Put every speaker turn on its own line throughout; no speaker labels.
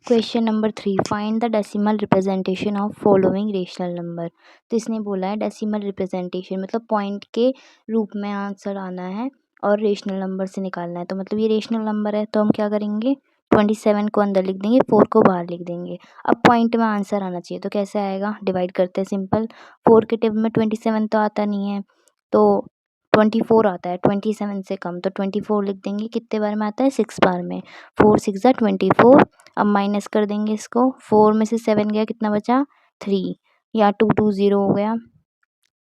Question number 3, find the decimal representation of following rational number. तो इसने बोला है डेसिमल रिप्रेजेंटेशन मतलब पॉइंट के रूप में आंसर आना है और रेशनल नंबर से निकालना है। तो मतलब ये रेशनल नंबर है तो हम क्या करेंगे, 27 को अंदर लिख देंगे, 4 को बाहर लिख देंगे। अब पॉइंट में आंसर आना चाहिए तो कैसे आएगा, डिवाइड करते हैं सिंपल। 4 के टेबल में 27 तो आता नहीं है, तो 24 आता है, 27 से कम, तो 24 लिख देंगे। कितने बार में आता है, 6 बार में। 4 6 ज़ा 24। अब माइनस कर देंगे इसको, 4 में से 7 गया, कितना बचा, 3, या 220 हो गया।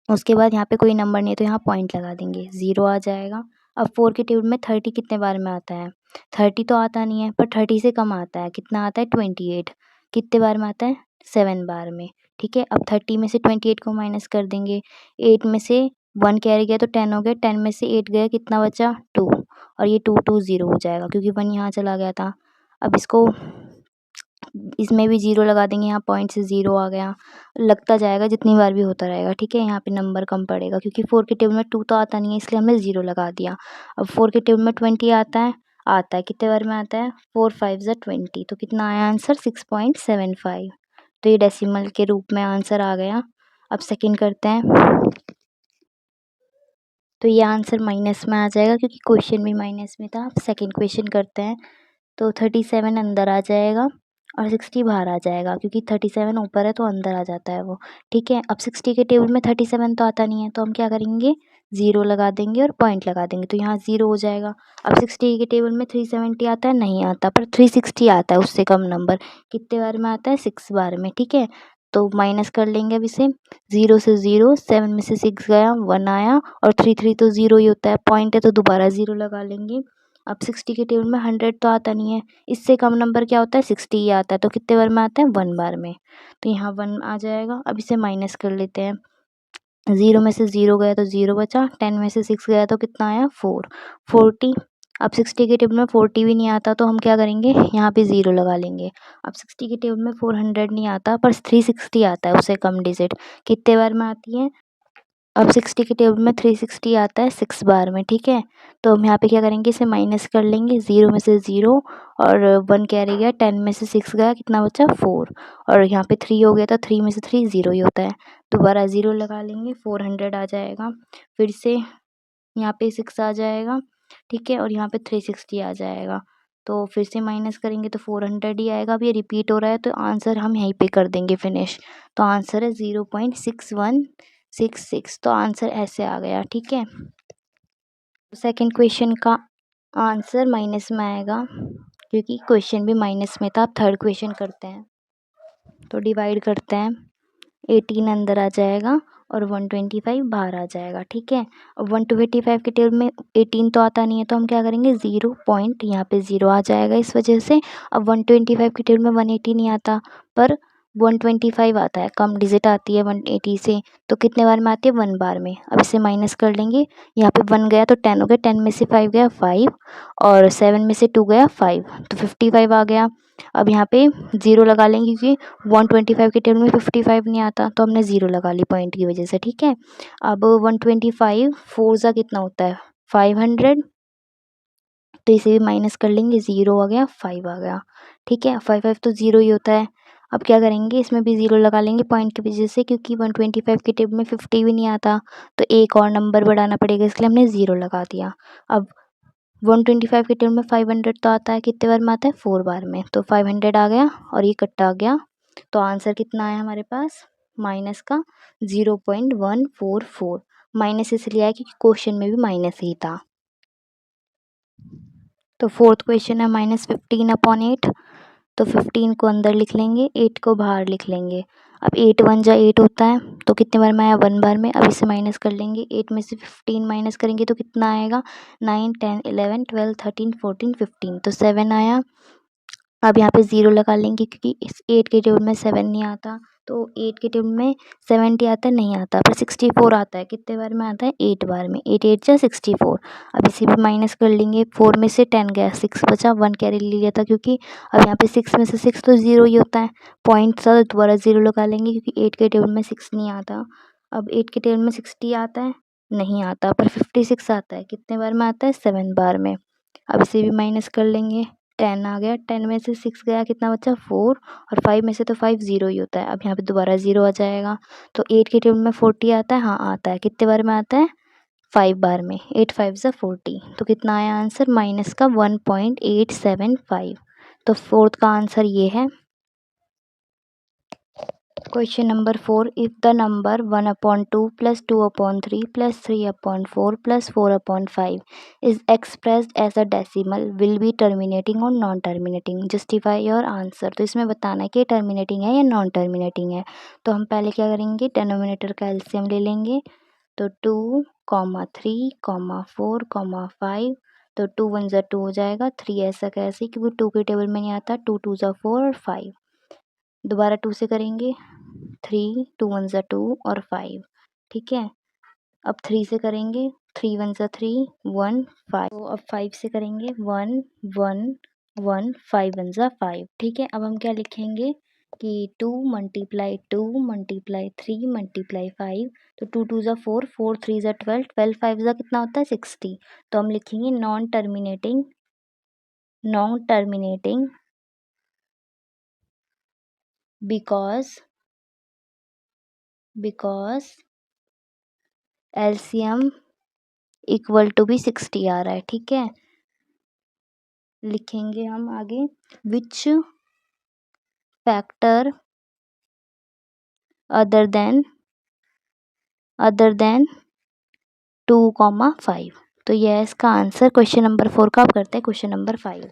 उसके बाद यहाँ पे कोई नंबर नहीं है तो यहाँ पॉइंट लगा देंगे, 0 आ जाएगा। अब 4 के टेबल में 30 कितने बार में आता है, 30 तो आता नहीं है, पर 30 से कम आता है, कितना आता है, 28। कितने बार में आता है, 7 बार में। ठीक है, अब 30 में से 28 को माइनस कर देंगे, 8 में से 1 कैरी गया तो 10 हो गया, 10 में से 8 गया, कितना बचा, 2, और ये 220 हो जाएगा क्योंकि 1 यहाँ चला गया था। अब इसको इसमें भी 0 लगा देंगे, यहाँ पॉइंट से 0 आ गया, लगता जाएगा जितनी बार भी होता रहेगा। ठीक है, यहाँ पे नंबर कम पड़ेगा क्योंकि 4 के टेबल में 2 तो आता नहीं है, इसलिए हमने 0 लगा दिया। अब 4 के टेबल में 20 आता है, कितने बार में आता है, 4 5 ज़ा 20, तो कितना आया आंसर, 6.75। तो ये डेसिमल के रूप में आंसर आ गया। अब सेकंड करते हैं, तो ये आंसर माइनस में आ जाएगा क्योंकि क्वेश्चन भी माइनस में था। अब सेकंड क्वेश्चन करते हैं, तो 37 अंदर आ जाएगा और 60 बाहर आ जाएगा क्योंकि 37 ऊपर है तो अंदर आ जाता है वो। ठीक है, अब 60 के टेबल में 37 तो आता नहीं है तो हम क्या करेंगे, 0 लगा देंगे और पॉइंट लगा देंगे, तो यहाँ 0 हो जाएगा। अब 60 के टेबल में 370 आता है, नहीं आता, पर 360 आता है, उससे कम नंबर कितने बार में आता है, 6 बार में। ठीक है, तो माइनस कर लेंगे अब इसे, 0 से 0, 7 में से 6 गया, 1 आया, और 3 3 तो 0 ही होता है, पॉइंट है तो दोबारा 0 लगा लेंगे। अब 60 के टेबल में 100 तो आता नहीं है, इससे कम नंबर क्या होता है, 60 ही आता है, तो कितने बार में आता है, 1 बार में, तो यहाँ 1 आ जाएगा। अब इसे माइनस कर लेते हैं, 0 में से 0 गया तो 0 बचा, 10 में से 6 गया तो कितना आया, 4, 40। अब 60 के टेबल में 40 भी नहीं आता तो हम क्या करेंगे, यहाँ पे 0 लगा लेंगे। अब 60 के टेबल में 400 नहीं आता, पर 360 आता है, उससे कम डिजिट कितने बार में आती है। अब 60 के टेबल में 360 आता है, 6 बार में। ठीक है, तो हम यहाँ पे क्या करेंगे, इसे माइनस कर लेंगे, 0 में से 0 और 1 कैरी गया, 10 में से 6 गया, कितना बचा, 4, और यहाँ पे 3 हो गया था, 3 में से 3 0 ही होता है, दोबारा 0 लगा लेंगे, 400 आ जाएगा। फिर से यहाँ पे 6 आ जाएगा। ठीक है, और यहाँ पे 360 आ जाएगा, तो फिर से माइनस करेंगे तो 400 ही आएगा। अब ये रिपीट हो रहा है तो आंसर हम यहीं पे कर देंगे फिनिश, तो आंसर है 0.6166, तो आंसर ऐसे आ गया। ठीक है, सेकंड क्वेश्चन का आंसर माइनस में आएगा क्योंकि क्वेश्चन भी माइनस में था। अब थर्ड क्वेश्चन करते हैं, तो डिवाइड करते हैं, 18 अंदर आ जाएगा और 125 बाहर आ जाएगा। ठीक है, अब 125 के टेबल में 18 तो आता नहीं है तो हम क्या करेंगे, 0 पॉइंट, यहाँ पे 0 आ जाएगा इस वजह से। अब 125 के टेबल में 180 नहीं आता, पर 125 आता है, कम डिजिट आती है 180 से, तो कितने बार में आती है, 1 बार में। अब इसे माइनस कर लेंगे, यहाँ पे 1 गया तो 10 हो गया, 10 में से 5 गया 5, और 7 में से 2 गया 5, तो 55 आ गया। अब यहाँ पे 0 लगा लेंगे क्योंकि 125 के टेबल में 55 नहीं आता, तो हमने 0 लगा ली पॉइंट की वजह से। ठीक है, अब 125 4 ज़ा कितना होता है, 500, तो इसे भी माइनस कर लेंगे, 0 आ गया, 5 आ गया। ठीक है, 5 5 तो 0 ही होता है। अब क्या करेंगे, इसमें भी 0 लगा लेंगे पॉइंट की वजह से, क्योंकि 125 के टेबल में 50 भी नहीं आता, तो एक और नंबर बढ़ाना पड़ेगा, इसलिए हमने 0 लगा दिया। अब 125 के टेबल में 500 तो आता है, कितने बार में आता है, 4 बार में, तो 500 आ गया और ये कट्टा आ गया, तो आंसर कितना आया हमारे पास, माइनस का 0.144। माइनस इसलिए आया क्योंकि क्वेश्चन में भी माइनस ही था। तो फोर्थ क्वेश्चन है -15/8, तो 15 को अंदर लिख लेंगे, 8 को बाहर लिख लेंगे। अब 8 1 जा 8 होता है, तो कितने बार में आया, 1 बार में। अब इसे माइनस कर लेंगे, 8 में से 15 माइनस करेंगे तो कितना आएगा, 9 10 11 12 13 14 15, तो 7 आया। अब यहाँ पे 0 लगा लेंगे क्योंकि इस 8 के टेबल में 7 नहीं आता, तो 8 के टेबल में 70 आता है, नहीं आता, पर 64 आता है, कितने बार में आता है, 8 बार में, 8 8 जा 64। अब इसे भी माइनस कर लेंगे, 4 में से 10 गया, 6 बचा, 1 कैरी ले लिया था क्योंकि अब यहाँ पे 6 में से 6 तो 0 ही होता है, पॉइंट सा दोबारा 0 लगा लेंगे क्योंकि 8 के टेबल में 6 नहीं आता। अब 8 के टेबल में 60 आता है, नहीं आता, पर 56 आता है, कितने बार में आता है, 7 बार में। अब इसे भी माइनस कर लेंगे, 10 आ गया, 10 में से 6 गया, कितना बचा 4, और 5 में से तो 5 ज़ीरो ही होता है। अब यहाँ पे दोबारा 0 आ जाएगा। तो 8 के टेबल में 40 आता है, हाँ आता है। कितने बार में आता है? 5 बार में। 8 5 ज़ा 40। तो कितना आया आंसर? माइनस का 1.875। तो फोर्थ का आंसर ये है। Question number 4, if the number 1/2 plus 2/3 plus 3/4 plus 4/5 is expressed as a decimal will be terminating और non terminating, justify your answer. तो इसमें बताना है कि टर्मिनेटिंग है या नॉन टर्मिनेटिंग है। तो हम पहले क्या करेंगे, डिनोमिनेटर का एलसीएम ले लेंगे। तो 2, 3, 4, 5। तो 2 1 ज़ा 2 हो जाएगा, 3 ऐसा कैसे, क्योंकि 2 के टेबल में नहीं आता। 2 2 ज़ा 4 और 5। दोबारा 2 से करेंगे, 3, 2 1 ज़ा 2 और 5। ठीक है। अब 3 से करेंगे, 3 1 ज़ा 3, 1 5। तो अब 5 से करेंगे, 1 1 1 5 1 ज़ा 5। ठीक है। अब हम क्या लिखेंगे कि 2 × 2 × 3 × 5। तो 2 2 ज़ा 4, 4 3 ज़ा 12, 12 5 ज़ा कितना होता है 60। तो हम लिखेंगे non terminating because LCM equal to भी 60 आ रहा है। ठीक है। लिखेंगे हम आगे, विच फैक्टर अदर देन 2, 5। तो यह है इसका आंसर क्वेश्चन नंबर 4 का। आप करते हैं question number 5।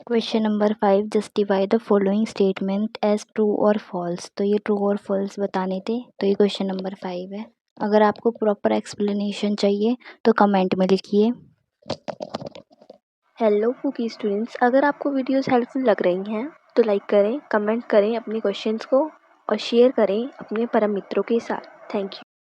Question number 5, justify the following statement as true और फॉल्स। तो ये ट्रू और फॉल्स बताने थे। तो ये क्वेश्चन नंबर 5 है। अगर आपको प्रॉपर एक्सप्लेनेशन चाहिए तो कमेंट में लिखिए।
हेलो कुकी स्टूडेंट्स, अगर आपको वीडियोस हेल्पफुल लग रही हैं तो लाइक करें, कमेंट करें अपने क्वेश्चंस को और शेयर करें अपने परम मित्रों के साथ। Thank you.